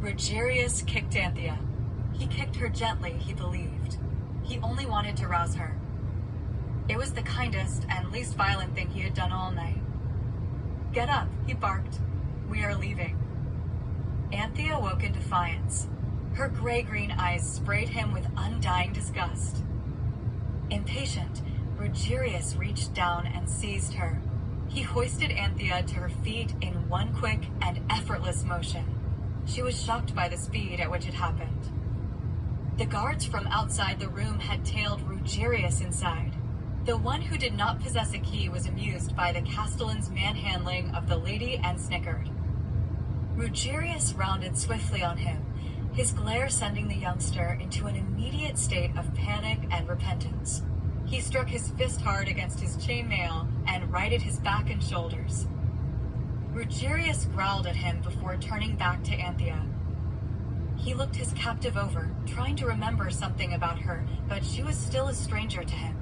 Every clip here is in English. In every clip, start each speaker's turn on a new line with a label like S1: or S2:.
S1: Rugerius kicked Anthea. He kicked her gently, he believed. He only wanted to rouse her. It was the kindest and least violent thing he had done all night. "Get up," he barked. "We are leaving." Anthea woke in defiance. Her gray-green eyes sprayed him with undying disgust. Impatient, Rugerius reached down and seized her. He hoisted Anthea to her feet in one quick and effortless motion. She was shocked by the speed at which it happened. The guards from outside the room had tailed Rugerius inside. The one who did not possess a key was amused by the castellan's manhandling of the lady and snickered. Rugerius rounded swiftly on him, his glare sending the youngster into an immediate state of panic and repentance. He struck his fist hard against his chainmail and righted his back and shoulders. Rugerius growled at him before turning back to Anthea. He looked his captive over, trying to remember something about her, but she was still a stranger to him.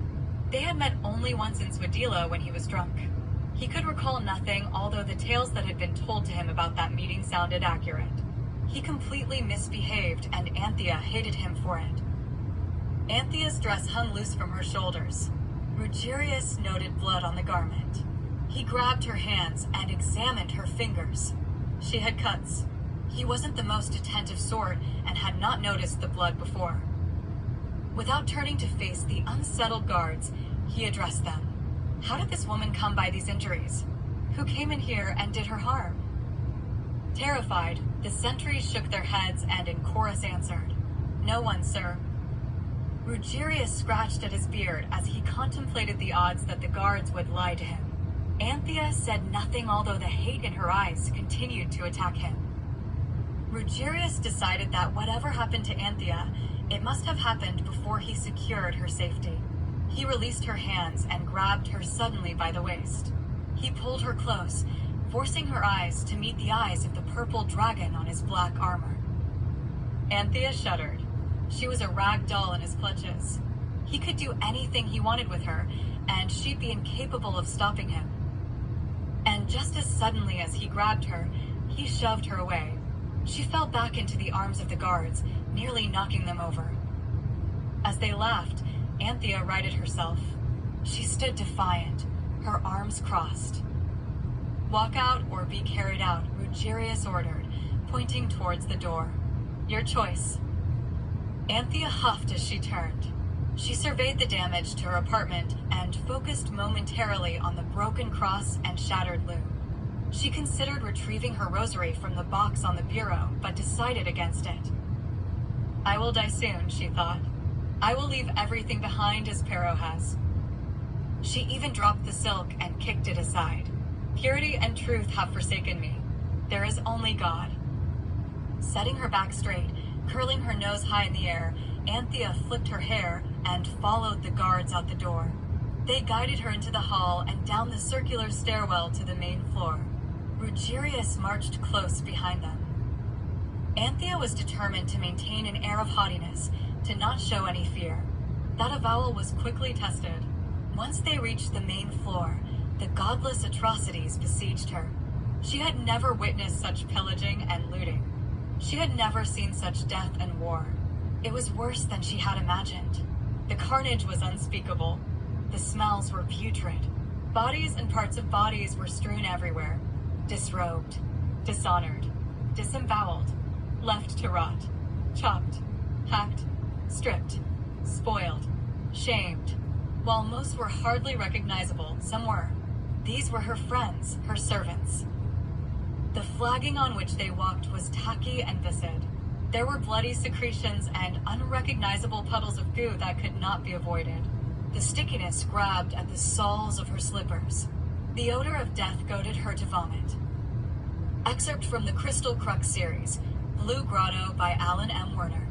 S1: They had met only once in Swadila when he was drunk. He could recall nothing, although the tales that had been told to him about that meeting sounded accurate. He completely misbehaved, and Anthea hated him for it. Anthea's dress hung loose from her shoulders. Rugerius noted blood on the garment. He grabbed her hands and examined her fingers. She had cuts. He wasn't the most attentive sort and had not noticed the blood before. Without turning to face the unsettled guards, he addressed them. How did this woman come by these injuries? Who came in here and did her harm? Terrified, the sentries shook their heads and in chorus answered, "No one, sir." Rugerius scratched at his beard as he contemplated the odds that the guards would lie to him. Anthea said nothing, although the hate in her eyes continued to attack him. Rugerius decided that whatever happened to Anthea, it must have happened before he secured her safety. He released her hands and grabbed her suddenly by the waist. He pulled her close, forcing her eyes to meet the eyes of the purple dragon on his black armor. Anthea shuddered. She was a rag doll in his clutches. He could do anything he wanted with her, and she'd be incapable of stopping him. And just as suddenly as he grabbed her, he shoved her away. She fell back into the arms of the guards, nearly knocking them over. As they laughed, Anthea righted herself. She stood defiant, her arms crossed. "Walk out or be carried out," Rugerius ordered, pointing towards the door. "Your choice." Anthea huffed as she turned. She surveyed the damage to her apartment and focused momentarily on the broken cross and shattered loom. She considered retrieving her rosary from the box on the bureau, but decided against it. "I will die soon," she thought. "I will leave everything behind as Pero has." She even dropped the silk and kicked it aside. "Purity and truth have forsaken me. There is only God." Setting her back straight, curling her nose high in the air, Anthea flipped her hair and followed the guards out the door. They guided her into the hall and down the circular stairwell to the main floor. Rugerius marched close behind them. Anthea was determined to maintain an air of haughtiness, to not show any fear. That avowal was quickly tested. Once they reached the main floor, the godless atrocities besieged her. She had never witnessed such pillaging and looting. She had never seen such death and war. It was worse than she had imagined. The carnage was unspeakable. The smells were putrid. Bodies and parts of bodies were strewn everywhere. Disrobed, dishonored, disemboweled, left to rot, chopped, hacked, stripped, spoiled, shamed. While most were hardly recognizable, some were. These were her friends, her servants. The flagging on which they walked was tacky and viscid. There were bloody secretions and unrecognizable puddles of goo that could not be avoided. The stickiness grabbed at the soles of her slippers. The odor of death goaded her to vomit. Excerpt from the Crystal Crux series, Blue Grotto by Alan M. Werner.